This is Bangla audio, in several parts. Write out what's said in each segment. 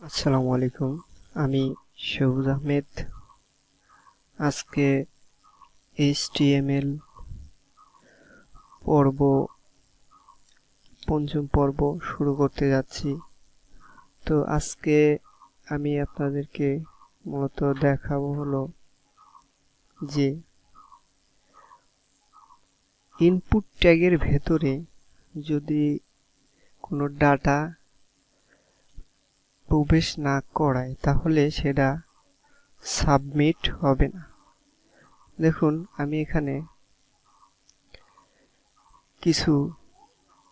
আসসালামু আলাইকুম। আমি সবুজ আহমেদ। আজকে html পর্ব পঞ্চম পর্ব শুরু করতে যাচ্ছি। তো আজকে আমি আপনাদেরকে মূলত দেখাবো হলো যে ইনপুট ট্যাগের ভেতরে যদি কোনো ডাটা প্রবেশ না করায় তাহলে সেটা সাবমিট হবে না। দেখুন, আমি এখানে কিছু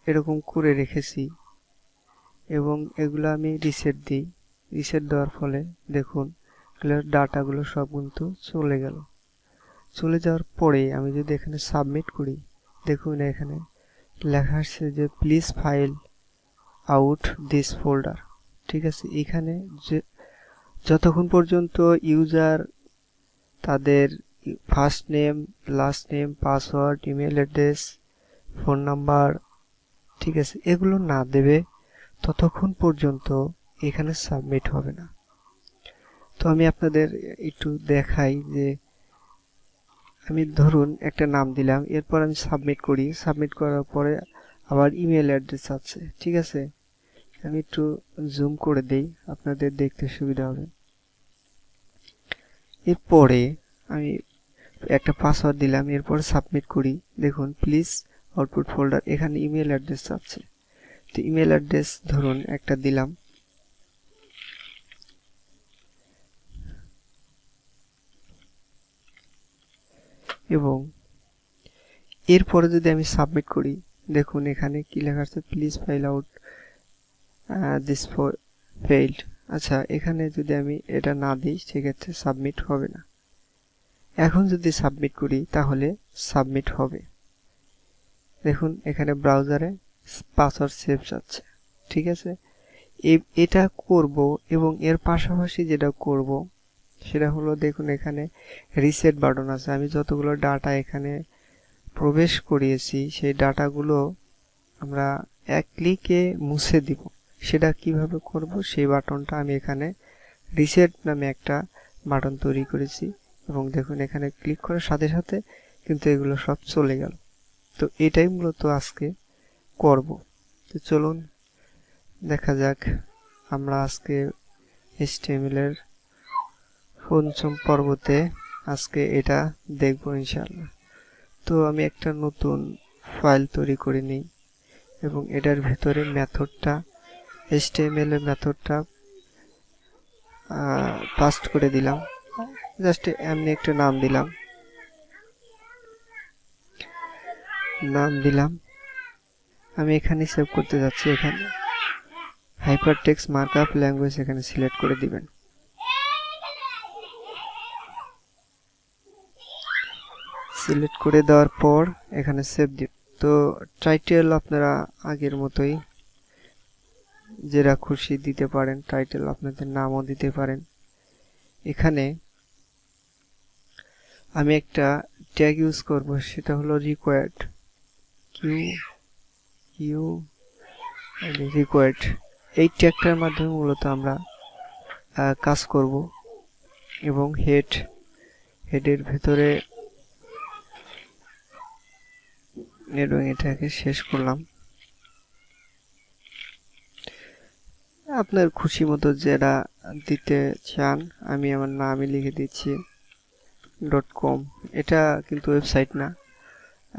এরকম করে রেখেছি এবং এগুলো আমি রিসেট দিই। রিসেট দেওয়ার ফলে দেখুন ডাটাগুলো সব কিন্তু চলে গেল। চলে যাওয়ার পরে আমি যদি এখানে সাবমিট করি, দেখুন এখানে লেখা আসছে যে please file out this folder. ঠিক আছে, এখানে যে যতক্ষণ পর্যন্ত ইউজার তাদের first name, last name, password, email address, phone number, ঠিক আছে, এগুলো না দেবে ততক্ষণ পর্যন্ত এখানে সাবমিট হবে না। তো আমি আপনাদের একটু দেখাই যে আমি ধরুন একটা নাম দিলাম, এরপর আমি সাবমিট করি। সাবমিট করার পরে আবার ইমেল অ্যাড্রেস আছে। ঠিক আছে, আমি একটু জুম করে দেই, আপনাদের দেখতে সুবিধা হবে। এরপরে আমি একটা পাসওয়ার্ড দিলাম, এরপর সাবমিট করি। দেখুন প্লিজ আউটপুট ফোল্ডার, এখানে ইমেল অ্যাড্রেস আছে। তো ইমেল অ্যাড্রেস ধরুন একটা দিলাম, এবং এরপরে যদি আমি সাবমিট করি, দেখুন এখানে কি লেখা আছে, please file out this failed. আচ্ছা, এখানে যদি আমি এটা না দিই সেক্ষেত্রে সাবমিট হবে না। এখন যদি সাবমিট করি তাহলে সাবমিট হবে। দেখুন এখানে ব্রাউজারে পাসওয়ার্ড সেভ আছে। ঠিক আছে, এটা করব এবং এর পাশাপাশি যেটা করব সেটা হলো, দেখুন এখানে রিসেট বাটন আছে। আমি যতগুলো ডাটা এখানে প্রবেশ করিয়েছি সেই ডাটাগুলো আমরা এক ক্লিকে মুছে দিব। সেটা কিভাবে করব সেই বাটনটা আমি এখানে রিসেট নামে একটা বাটন তৈরি করেছি এবং দেখুন এখানে ক্লিক করার সাথে সাথে কিন্তু এগুলো সব চলে গেল। তো এটাই মূলত আজকে করব। তো চলুন দেখা যাক, আমরা আজকে html এর পঞ্চম পর্বতে আজকে এটা দেখব ইনশাআল্লাহ। তো আমি একটা নতুন ফাইল তৈরি করে নিই এবং এটার ভেতরে মেথডটা, html এর মেথডটা পাস করে দিলাম। জাস্ট এমনি একটা নাম দিলাম। আমি এখানে সেভ করতে যাচ্ছি। এখানে হাইপারটেক্সট মার্কআপ ল্যাঙ্গুয়েজ এখানে সিলেক্ট করে দিবেন। সিলেক্ট করে দেওয়ার পর এখানে সেভ দিন। তো টাইটেল আপনারা আগের মতোই যেটা খুশি দিতে পারেন, টাইটেল আপনাদের নামও দিতে পারেন। এখানে আমি একটা ট্যাগ ইউজ করব, সেটা হলো রিকোয়ার্ড, রিকোয়ার্ড। এই ট্যাগটার মাধ্যমে মূলত আমরা কাজ করব এবং হেডের ভেতরে এবং এটাকে শেষ করলাম। আপনার খুশি মতো যেটা দিতে চান, আমি আমার নামই লিখে দিচ্ছি .com। এটা কিন্তু ওয়েবসাইট না,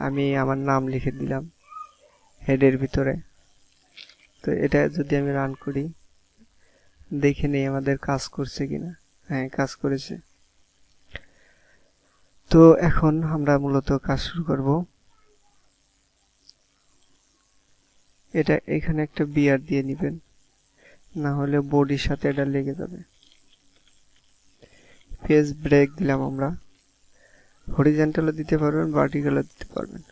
আমি আমার নাম লিখে দিলাম হেডের ভিতরে। তো এটা যদি আমি রান করি, দেখে নেই আমাদের কাজ করছে কিনা। হ্যাঁ, কাজ করেছে। তো এখন আমরা মূলত কাজ শুরু করব। এটা এখানে একটা বিআর দিয়ে নেবেন, না হলে বডির সাথে এটা লেগে যাবে। পেজ ব্রেক দিলাম আমরা, হরিজন্টালও দিতে পারবেন, ভার্টিক্যালও দিতে পারবেন।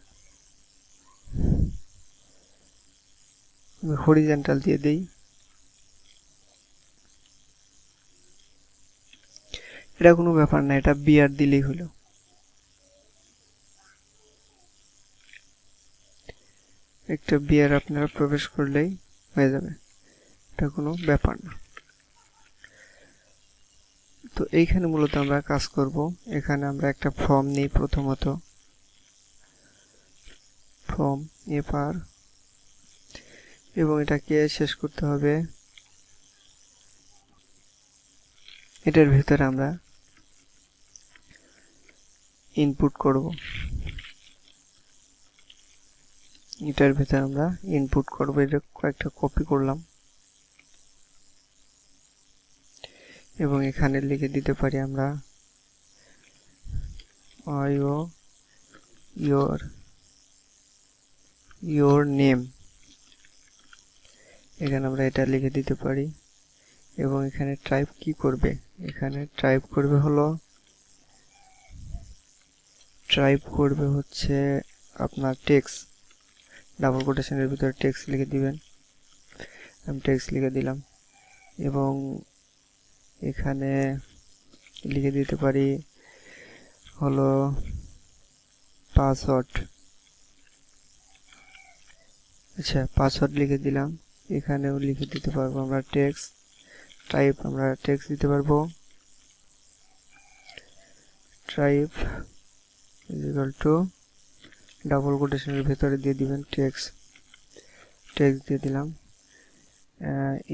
হরিজন্টাল দিয়ে দেই। এটা কোনো ব্যাপার না, এটা বিআর দিলেই হলো। একটা বিআর আপনারা প্রবেশ করলেই হয়ে যাবে, এটা কোনো ব্যাপার না। তো এইখানে মূলত আমরা কাজ করব। এখানে আমরা একটা ফর্ম নিই, প্রথমত ফর্ম এপার, এবং এটাকে শেষ করতে হবে। এটার ভিতরে আমরা ইনপুট করব, এটা কয়েকটা কপি করলাম এবং এখানে লিখে দিতে পারি আমরা your name। এখানে আমরা এটা লিখে দিতে পারি এবং এখানে টাইপ কি করবে, এখানে টাইপ করবে হচ্ছে আপনার টেক্সট, ডাবল কোটেশনের ভিতরে টেক্সট লিখে দিবেন। আমি টেক্সট লিখে দিলাম এবং এখানে লিখে দিতে পারি হলো পাসওয়ার্ড। আচ্ছা, পাসওয়ার্ড লিখে দিলাম। এখানেও লিখে দিতে পারবো আমরা টেক্সট, টাইপ আমরা টেক্সট দিতে পারবো, টাইপ ইকুয়াল টু ডাবল কোটেশনের ভেতরে দিয়ে দিবেন টেক্সট দিয়ে দিলাম।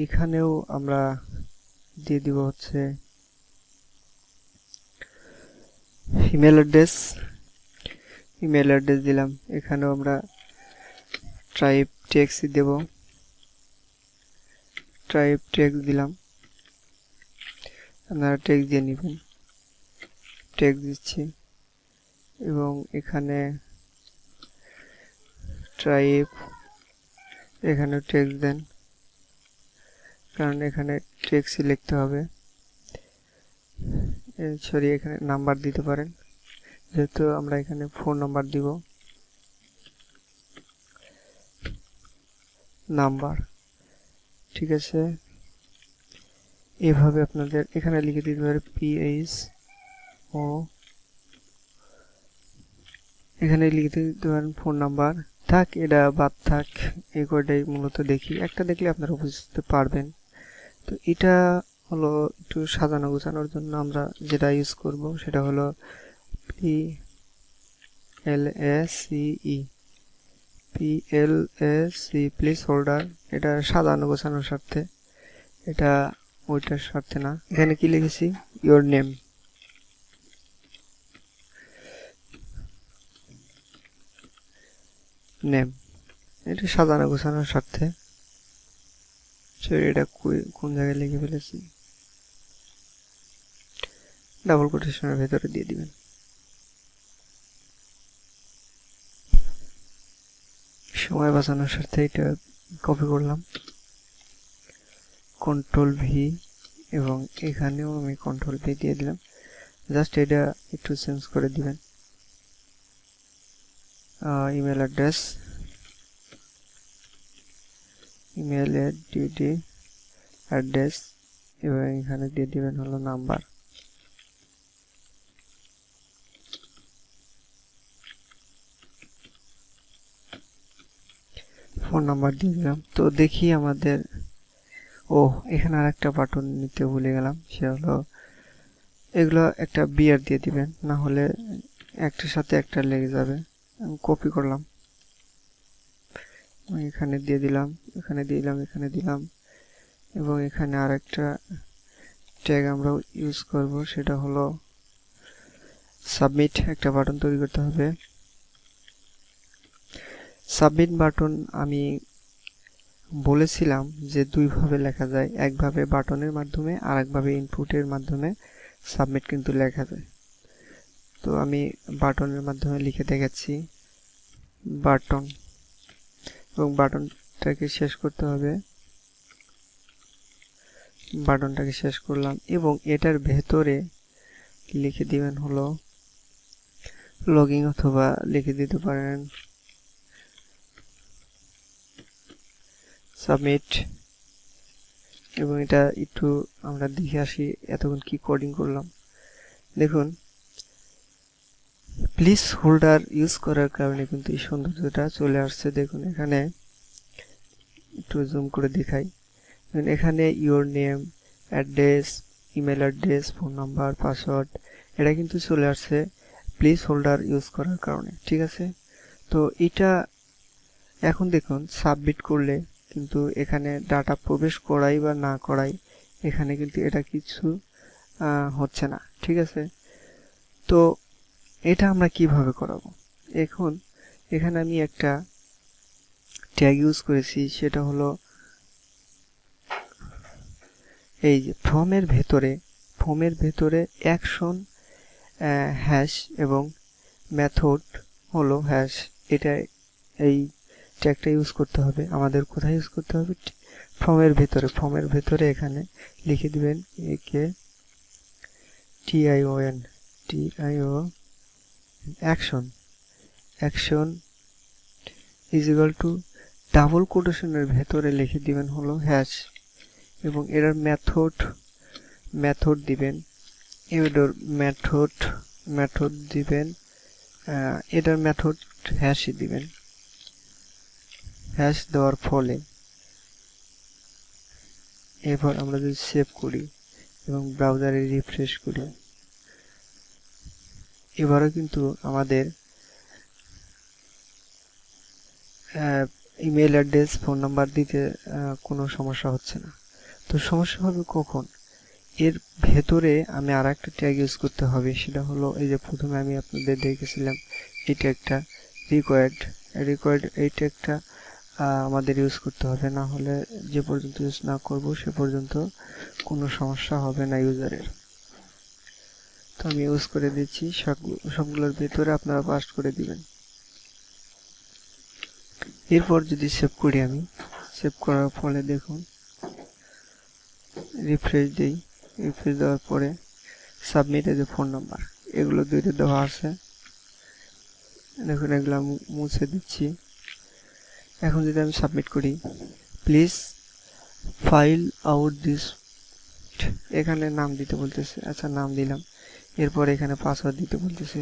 এখানেও আমরা দিয়ে দিব হচ্ছে ইমেল অ্যাড্রেস দিলাম। এখানেও আমরা টাইপ টেক্সট দেব, টাইপ টেক্সট দিলাম। আপনারা টেক্সট দিয়ে নেবেন, টেক্সট দিচ্ছি এবং এখানে টাইপ, এখানে টেক্সট দেন, কারণ এখানে টেক্সটই লিখতে হবে। সরি, এখানে নাম্বার দিতে পারেন, যেহেতু আমরা এখানে ফোন নাম্বার দিব, নাম্বার। ঠিক আছে, এভাবে আপনাদের এখানে লিখে দিতে পারে PHO, এখানে লিখে দিতে পারেন ফোন নাম্বার। থাক, এটা বাদ থাক, এই কয়টাই মূলত দেখি, একটা দেখলে আপনারা বুঝতে পারবেন। তো এটা হলো একটু সাজানো গোছানোর জন্য আমরা যেটা ইউজ করব সেটা হলো PLACE প্লেস হোল্ডার। এটা সাজানো গোছানোর স্বার্থে, এটা ওইটার স্বার্থে না। এখানে কি লিখেছি, ইওর নেম, এটা সাজানো গোছানোর স্বার্থে। এটা কোন জায়গায় লিখে ফেলেছি, ডাবল কোটেশনের ভেতরে দিয়ে দিবেন। সময় বাঁচানোর স্বার্থে এটা কপি করলাম, Ctrl+V, এবং এখানেও আমি Ctrl+V দিয়ে দিলাম। জাস্ট এটা একটু চেঞ্জ করে দিবেন। ইমেল অ্যাড্রেস, ইমেল অ্যাড্রেস, এবং এখানে দিয়ে দিবেন হলো নাম্বার। ফোন নাম্বার দিয়ে দিলাম। তো দেখি আমাদের, এখানে আরেকটা বাটন নিতে ভুলে গেলাম, সে হলো এগুলো একটা বিয়ার দিয়ে দিবেন, না হলে একটার সাথে একটা লেগে যাবে। আমি কপি করলাম, এখানে দিয়ে দিলাম, এখানে দিলাম এবং এখানে আরেকটা ট্যাগ আমরা ইউজ করব, সেটা হলো সাবমিট। একটা বাটন তৈরি করতে হবে। সাবমিট বাটন আমি বলেছিলাম যে দুইভাবে লেখা যায়, একভাবে বাটনের মাধ্যমে আর একভাবে ইনপুটের মাধ্যমে সাবমিট কিন্তু লেখা যায়। তো আমি বাটনের মাধ্যমে লিখে দেখাচ্ছি, বাটন, এবং বাটনটাকে শেষ করতে হবে। বাটনটাকে শেষ করলাম এবং এটার ভেতরে লিখে দিবেন হলো লগইন, অথবা লিখে দিতে পারেন সাবমিট। এবং এটা একটু আমরা দেখে আসি এতক্ষণ কি কোডিং করলাম। দেখুন, প্লেস হোল্ডার ইউজ করার কারণে কিন্তু এই সৌন্দর্যটা চলে আসছে। দেখুন, এখানে একটু জুম করে দেখাই। এখানে your name, address, email address, phone number, password এটা কিন্তু চলে আসছে প্লেস হোল্ডার ইউজ করার কারণে। ঠিক আছে, তো এটা এখন দেখুন সাবমিট করলে কিন্তু এখানে ডাটা প্রবেশ করাই বা না করাই এখানে কিন্তু এটা কিছু হচ্ছে না। ঠিক আছে, তো এটা আমরা কিভাবে করাবো? এখন এখানে আমি একটা ট্যাগ ইউজ করেছি, সেটা হলো এই যে ফর্মের ভেতরে অ্যাকশন হ্যাশ এবং মেথড হলো হ্যাশ, এটা এই ট্যাগটা ইউজ করতে হবে আমাদের। কোথায় ইউজ করতে হবে? ফর্মের ভেতরে এখানে লিখে দিবেন একে টিআইও action is equal to double কোটেশনের ভেতরে লিখে দিবেন হলো হ্যাশ, এবং এটার মেথড দিবেন, এটার মেথড দিবেন, এটার মেথড হ্যাশই দিবেন। হ্যাশ দেওয়ার ফলে এরপর আমরা যদি সেভ করি এবং ব্রাউজারে রিফ্রেশ করি, এবারও কিন্তু আমাদের ইমেল অ্যাড্রেস, ফোন নাম্বার দিতে কোনো সমস্যা হচ্ছে না। তো সমস্যা হবে কখন? এর ভেতরে আমি আর একটা ট্যাগ ইউজ করতে হবে, সেটা হলো এই যে প্রথমে আমি আপনাদের দেখেছিলাম এই ট্যাগটা রিকোয়ার্ড, এই ট্যাগটা আমাদের ইউজ করতে হবে, না হলে যে পর্যন্ত ইউজ না করব সে পর্যন্ত কোনো সমস্যা হবে না ইউজারের। তো আমি ইউজ করে দিচ্ছি, সবগুলোর ভেতরে আপনারা পাস্ট করে দিবেন। এরপর যদি সেভ করি, আমি সেভ করার ফলে দেখুন রিফ্রেশ দেওয়ার পরে submit as a phone number এগুলো দুইটা দেওয়া আছে। দেখুন এগুলো মুছে দিচ্ছি। এখন যদি আমি সাবমিট করি, প্লিজ ফাইল আউট দিস, এখানে নাম দিতে বলতেছে, আচ্ছা নাম দিলাম। এরপর এখানে পাসওয়ার্ড দিতে বলতেছে,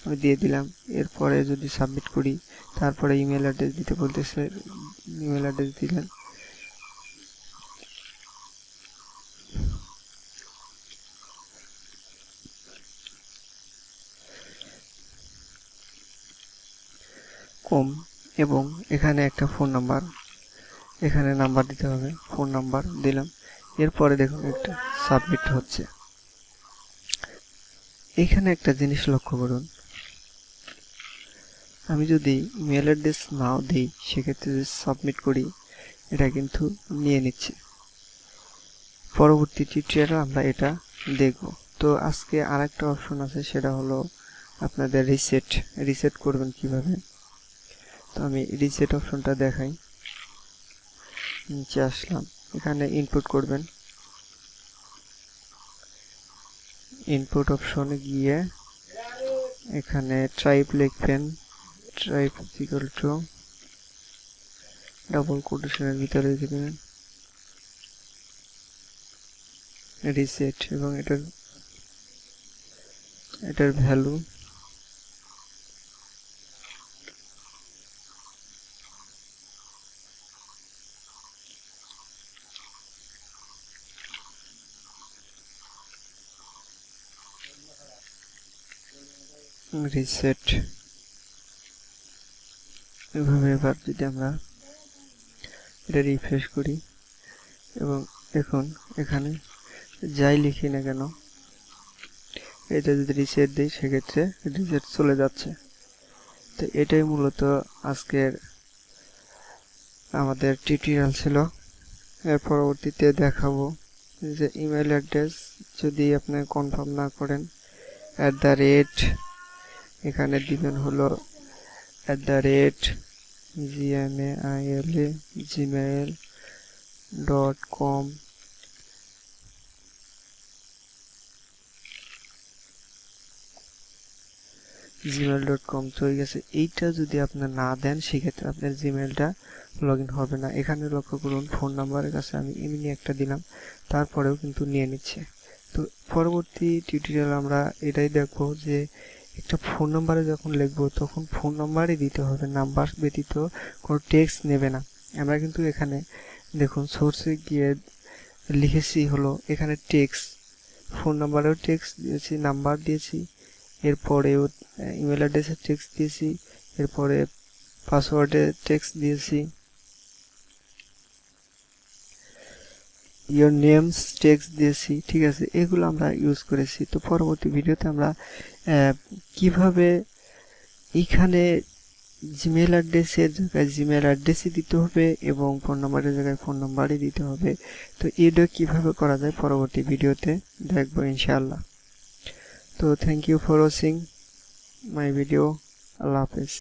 আমি দিয়ে দিলাম। এরপরে যদি সাবমিট করি, তারপরে ইমেল অ্যাড্রেস দিতে বলতেছে, ইমেল অ্যাড্রেস দিলেন। এবং এখানে একটা ফোন নাম্বার, এখানে নাম্বার দিতে হবে, ফোন নাম্বার দিলাম। এরপরে দেখুন একটা সাবমিট হচ্ছে। এখানে একটা জিনিস লক্ষ্য করুন, আমি যদি ইমেল অ্যাড্রেস নাও দিই, সেক্ষেত্রে যদি সাবমিট করি, এটা কিন্তু নিয়ে নিচ্ছে। পরবর্তী টিউটোরিয়ালে আমরা এটা দেখব। তো আজকে আরেকটা অপশন আছে, সেটা হলো আপনাদের রিসেট করবেন কিভাবে। তো আমি রিসেট অপশনটা দেখাই। নিচে আসলাম, এখানে ইনপুট করবেন, ইনপুট অপশনে গিয়ে এখানে ট্রাইব লিখবেন, ট্রাইব ইকুয়াল টু ডাবল কোটেশনের ভিতরে লিখে দেবেন রিসেট, এবং এটার ভ্যালু রিসেট। এভাবে এবার যদি আমরা এটা রিফ্রেশ করি এবং দেখুন এখানে যাই লিখি না কেন, এটা যদি রিসেট দিই, সেক্ষেত্রে রিসেট চলে যাচ্ছে। তো এটাই মূলত আজকের আমাদের টিউটোরিয়াল ছিল। এর পরবর্তীতে দেখাবো যে ইমেল অ্যাড্রেস যদি আপনি কনফার্ম না করেন, এখানে দিবেন হলো gmail.com, চলে গেছে। এইটা যদি আপনার না দেন, সেক্ষেত্রে আপনার জিমেলটা লগ ইন হবে না। এখানে লক্ষ্য করুন, ফোন নাম্বারের কাছে আমি এমনি একটা দিলাম, তারপরেও কিন্তু নিয়ে নিচ্ছে। তো পরবর্তী টিউটোরিয়াল আমরা এটাই দেখবো যে একটা ফোন নাম্বারে যখন লিখবো, তখন ফোন নাম্বারই দিতে হবে, নাম্বার ব্যতীত কোনো টেক্সট নেবে না। আমরা কিন্তু এখানে দেখুন সোর্সে গিয়ে লিখেছি হলো এখানে টেক্সট, ফোন নাম্বারেও টেক্সট দিয়েছি, নাম্বার দিয়েছি, এরপরেও ইমেল অ্যাড্রেসের টেক্সট দিয়েছি, এরপরে পাসওয়ার্ডের টেক্সট দিয়েছি, ইয়োর নেমস টেক্সট দিয়েছি। ঠিক আছে, এগুলো আমরা ইউজ করেছি। তো পরবর্তী ভিডিওতে আমরা কিভাবে এখানে জিমেল অ্যাড্রেসের জায়গায় জিমেল অ্যাড্রেসই দিতে হবে এবং ফোন নাম্বারের জায়গায় ফোন নাম্বারই দিতে হবে, তো এটা কিভাবে করা যায় পরবর্তী ভিডিওতে দেখবো ইনশাআল্লাহ। তো thank you for watching my video. আল্লাহ হাফেজ।